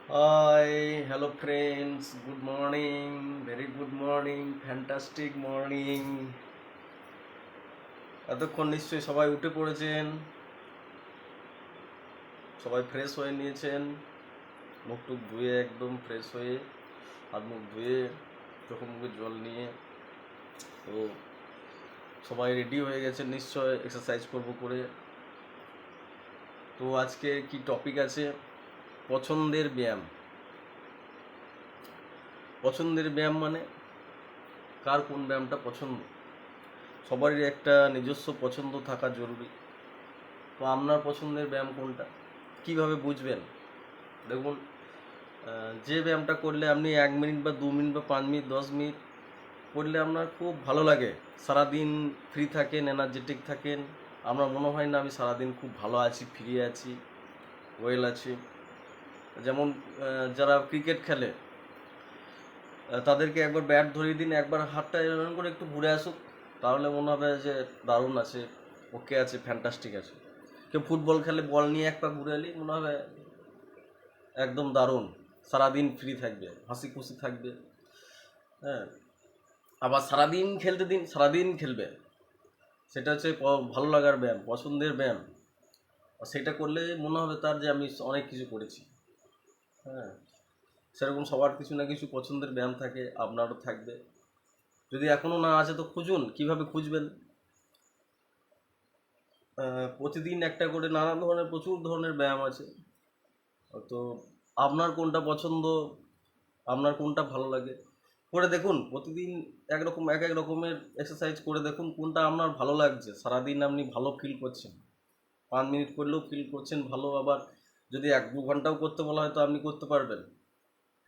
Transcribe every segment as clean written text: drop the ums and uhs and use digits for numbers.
Hi, hello friends, good morning, very good morning, fantastic morning. এতক্ষণ নিশ্চয়ই সবাই উঠে পড়েছেন, সবাই ফ্রেশ হয়ে নিয়েছেন, মুখ টুক ধুয়ে একদম ফ্রেশ হয়ে হাত মুখ ধুয়ে চোখে মুখে জল নিয়ে তো সবাই রেডি হয়ে গেছেন নিশ্চয় এক্সারসাইজ করব করে। তো আজকে কি টপিক আছে? পছন্দের ব্যায়াম। পছন্দের ব্যায়াম মানে কার কোন ব্যায়ামটা পছন্দ, সবারই একটা নিজস্ব পছন্দ থাকা জরুরি। তো আপনার পছন্দের ব্যায়াম কোনটা, কিভাবে বুঝবেন? দেখুন, যে ব্যায়ামটা করলে আপনি 1 মিনিট বা 2 মিনিট বা 5 মিনিট 10 মিনিট করলে আপনার খুব ভালো লাগে, সারাদিন ফ্রি থাকেন, এনার্জেটিক থাকেন, আপনার মনে হয় না আমি সারাদিন খুব ভালো আছি, ফ্রি আছি, ওয়েল আছি। যেমন যারা ক্রিকেট খেলে তাদেরকে একবার ব্যাট ধরিয়ে দিন, একবার হাতটা এরকম করে একটু ঘুরে আসুক, তাহলে মনে হবে যে দারুণ আছে, ওকে আছে, ফ্যান্টাস্টিক আছে। কেউ ফুটবল খেলে, বল নিয়ে এক পা ঘুরে এলেই মনে হবে একদম দারুণ, সারাদিন ফ্রি থাকবে, হাসি খুশি থাকবে। হ্যাঁ, আবার সারাদিন খেলতে দিন, সারাদিন খেলবে, সেটা হচ্ছে ভালো লাগার ব্যায়াম, পছন্দের ব্যায়াম। আর সেটা করলে মনে হবে তার যে আমি অনেক কিছু করেছি। হ্যাঁ, সেরকম সবার কিছু না কিছু পছন্দের ব্যায়াম থাকে, আপনারও থাকবে। যদি এখনও না আছে তো খুঁজুন, কিভাবে খুঁজবেন? প্রতিদিন একটা করে নানা ধরনের প্রচুর ধরনের ব্যায়াম আছে। তো আপনার কোনটা পছন্দ, আপনার কোনটা ভালো লাগে করে দেখুন। প্রতিদিন একরকম এক এক রকমের এক্সারসাইজ করে দেখুন, কোনটা আপনার ভালো লাগছে, সারাদিন আপনি ভালো ফিল করছেন। 5 মিনিট করলেও ফিল করছেন ভালো, আবার যদি 1-2 ঘন্টাও করতে বলা হয় তো আপনি করতে পারবেন,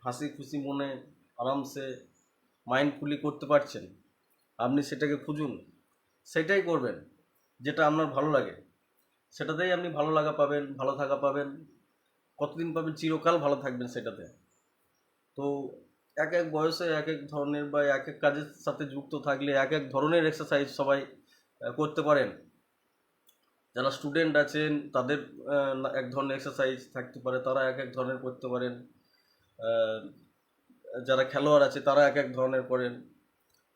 হাসি খুশি মনে, আরামসে, মাইন্ডফুলি করতে পারছেন। আপনি সেটাকে খুঁজুন, সেটাই করবেন যেটা আপনার ভালো লাগে, সেটাতেই আপনি ভালো লাগা পাবেন, ভালো থাকা পাবেন। কতদিন পাবেন? চিরকাল ভালো থাকবেন সেটাতে। তো এক এক বয়সে এক এক ধরনের বা এক এক কাজের সাথে যুক্ত থাকলে এক এক ধরনের এক্সারসাইজ সবাই করতে পারেন। যারা স্টুডেন্ট আছেন তাদের এক ধরনের এক্সারসাইজ থাকতে পারে, তারা এক এক ধরনের করতে পারেন। আহ, যারা খেলোয়াড় আছে তারা এক এক ধরনের করেন।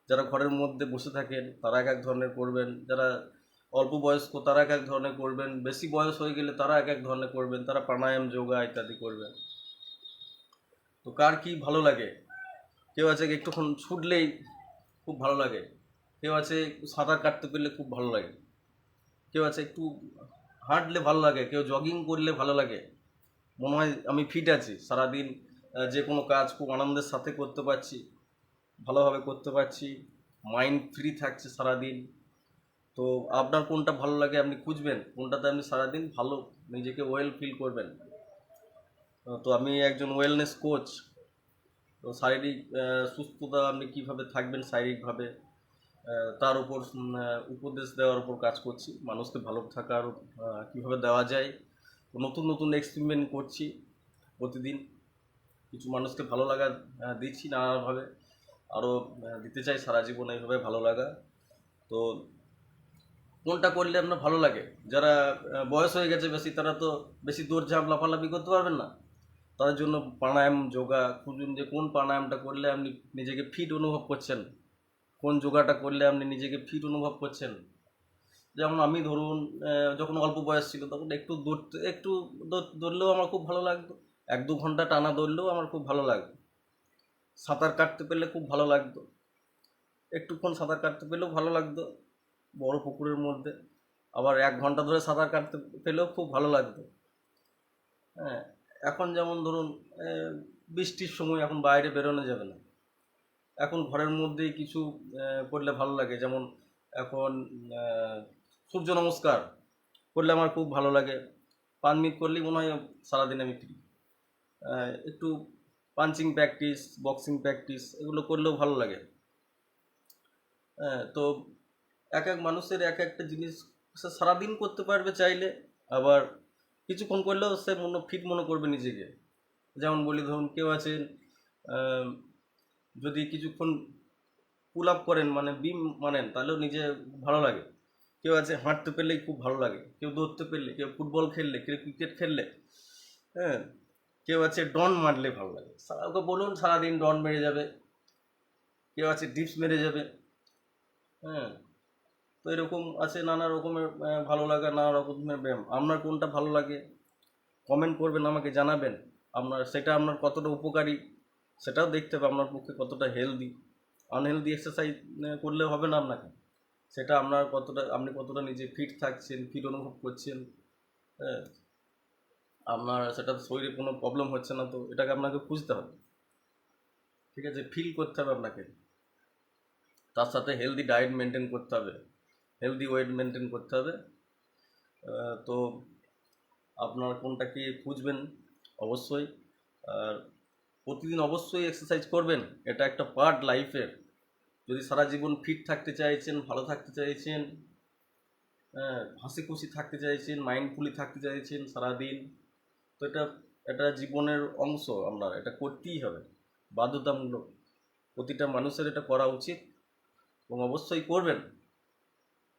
যারা ঘরের মধ্যে বসে থাকেন তারা এক এক ধরনের করবেন। যারা অল্প বয়স্ক তারা এক এক ধরনের করবেন। বেশি বয়স হয়ে গেলে তারা এক এক ধরনের করবেন, তারা প্রাণায়াম, যোগা ইত্যাদি করবেন। তো কার কি ভালো লাগে? কেউ আছে একটুক্ষণ ছুটলেই খুব ভালো লাগে, কেউ আছে সাঁতার কাটতে পেলে খুব ভালো লাগে, কেউ আছে একটু হাঁটলে ভালো লাগে, কেউ জগিং করলে ভালো লাগে, মনে হয় আমি ফিট আছি সারাদিন, যে কোনো কাজ খুব আনন্দের সাথে করতে পারছি, ভালোভাবে করতে পারছি, মাইন্ড ফ্রি থাকছে সারাদিন। তো আপনার কোনটা ভালো লাগে আপনি খুঁজবেন, কোনটাতে আপনি সারাদিন ভালো নিজেকে ওয়েল ফিল করবেন। তো আমি একজন ওয়েলনেস কোচ। তো শারীরিক সুস্থতা আপনি কীভাবে থাকবেন শারীরিকভাবে, তার উপর উপদেশ দেওয়ার উপর কাজ করছি, মানুষকে ভালো থাকার কীভাবে দেওয়া যায়। নতুন নতুন এক্সপেরিমেন্ট করছি প্রতিদিন, কিছু মানুষকে ভালো লাগা দিচ্ছি নানাভাবে, আরও দিতে চাই সারা জীবন এইভাবে ভালো লাগা। তো কোনটা করলে আপনার ভালো লাগে? যারা বয়স হয়ে গেছে বেশি, তারা তো বেশি দৌড়ঝাঁপ লাফালাফি করতে পারবেন না, তাদের জন্য প্রাণায়াম, যোগা খুঁজুন, যে কোন প্রাণায়ামটা করলে আপনি নিজেকে ফিট অনুভব করছেন, কোন যোগাটা করলে আপনি নিজেকে ফিট অনুভব করছেন। যেমন আমি ধরুন, যখন অল্প বয়স ছিল তখন একটু দৌড়তে, একটু দৌড়লেও আমার খুব ভালো লাগতো, 1-2 ঘন্টা টানা দৌড়লেও আমার খুব ভালো লাগতো। সাঁতার কাটতে পেলে খুব ভালো লাগতো, একটুক্ষণ সাঁতার কাটতে পেলেও ভালো লাগতো বড় পুকুরের মধ্যে। আবার 1 ঘন্টা ধরে সাঁতার কাটতে পেলেও খুব ভালো লাগতো। হ্যাঁ, এখন যেমন ধরুন বৃষ্টির সময় এখন বাইরে বেরোনো যাবে না, এখন ঘরের মধ্যেই কিছু করলে ভালো লাগে। যেমন এখন আহ, সূর্য নমস্কার করলে আমার খুব ভালো লাগে, 5 মিনিট করলেই মনে হয় সারাদিন আমি ফ্রি। একটু পাঞ্চিং প্র্যাকটিস, বক্সিং প্র্যাকটিস এগুলো করলেও ভালো লাগে। হ্যাঁ, তো এক এক মানুষের এক একটা জিনিস সে সারাদিন করতে পারবে চাইলে, আবার কিছুক্ষণ করলেও সে ফিট মনে করবে নিজেকে। যেমন বলি, ধরুন কেউ আছেন আহ, যদি কিছুক্ষণ পুল আপ করেন মানে বিম মানেন তাহলেও নিজে ভালো লাগে। কেউ আছে হাঁটতে পেলেই খুব ভালো লাগে, কেউ দৌড়তে পেলে, কেউ ফুটবল খেললে, কেউ ক্রিকেট খেললে। হ্যাঁ, কেউ আছে ডন মারলে ভালো লাগে, ওকে বলুন সারাদিন ডন মেরে যাবে। কেউ আছে ডিপস মেরে যাবে। হ্যাঁ, তো এরকম আছে নানা রকমের ভালো লাগা, নানা রকমের ব্যায়াম। আপনার কোনটা ভালো লাগে কমেন্ট করবেন, আমাকে জানাবেন। আপনার কতটা উপকারী সেটাও দেখতে হবে, আপনার পক্ষে কতটা হেলদি। আনহেলদি এক্সারসাইজ করলে হবে না আপনাকে, সেটা আপনি কতটা নিজে ফিট থাকছেন, ফিট অনুভব করছেন। হ্যাঁ, আপনার সেটা শরীরে কোনো প্রবলেম হচ্ছে না, তো এটাকে আপনাকে খুঁজতে হবে। ঠিক আছে, ফিল করতে হবে আপনাকে। তার সাথে হেলদি ডায়েট মেনটেন করতে হবে, হেলদি ওয়েট মেনটেন করতে হবে। তো আপনার কোনটা কি খুঁজবেন অবশ্যই। আর প্রতিদিন অবশ্যই এক্সারসাইজ করবেন, এটা একটা পার্ট লাইফের। যদি সারা জীবন ফিট থাকতে চাইছেন, ভালো থাকতে চাইছেন, হাসি খুশি থাকতে চাইছেন, মাইন্ডফুলি থাকতে চাইছেন সারাদিন, তো এটা জীবনের অংশ, আপনার এটা করতেই হবে, বাধ্যতামূলক। প্রতিটা মানুষের এটা করা উচিত এবং অবশ্যই করবেন।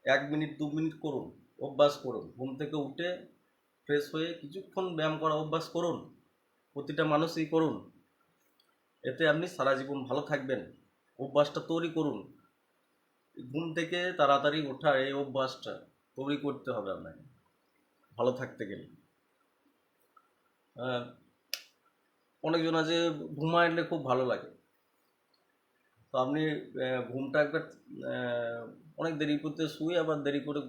1 মিনিট 2 মিনিট করুন, অভ্যাস করুন। ঘুম থেকে উঠে ফ্রেশ হয়ে কিছুক্ষণ ব্যায়াম করা অভ্যাস করুন, প্রতিটা মানুষই করুন। এতে আপনি সারা জীবন ভালো থাকবেন। অভ্যাসটা তৈরি করুন, ঘুম থেকে তাড়াতাড়ি ওঠার এই অভ্যাসটা তৈরি করতে হবে আপনাকে ভালো থাকতে গেলে। অনেকজন আছে ঘুমাইলে খুব ভালো লাগে, তো আপনি ঘুমটা একবার অনেক দেরি করতে শুয়ে আবার দেরি করে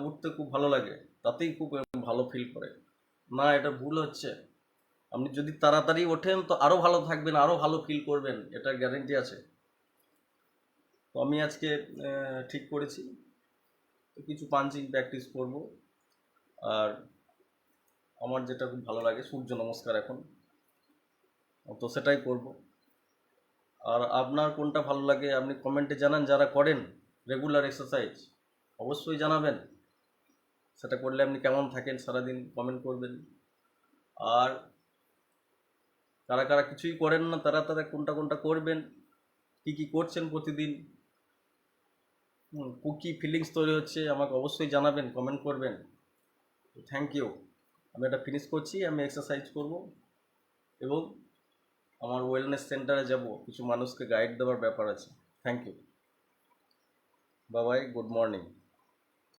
উঠতে খুব ভালো লাগে, তাতেই খুব ভালো ফিল করে। না, এটা ভুল হচ্ছে। আপনি যদি তাড়াতাড়ি ওঠেন তো আরও ভালো থাকবেন, আরও ভালো ফিল করবেন, এটা গ্যারেন্টি আছে। তো আমি আজকে ঠিক করেছি কিছু পাঞ্চিং প্র্যাকটিস করব। আর আমার যেটা খুব ভালো লাগে সূর্য নমস্কার এখন, তো সেটাই করব। আর আপনার কোনটা ভালো লাগে আপনি কমেন্টে জানান, যারা করেন রেগুলার এক্সারসাইজ অবশ্যই জানাবেন, সেটা করলে আপনি কেমন থাকেন সারাদিন কমেন্ট করবেন। আর কারা কারা কিছুই করেন না, তারা তারা কোনটা কোনটা করবেন, কি করছেন প্রতিদিন, কী ফিলিংস তৈরি হচ্ছে আমাকে অবশ্যই জানাবেন, কমেন্ট করবেন। Thank you. আমি এটা ফিনিশ করছি, আমি এক্সারসাইজ করব এবং আমার ওয়েলনেস সেন্টারে যাব, কিছু মানুষকে গাইড দেওয়ার ব্যাপার আছে। Thank you, bye bye, good morning.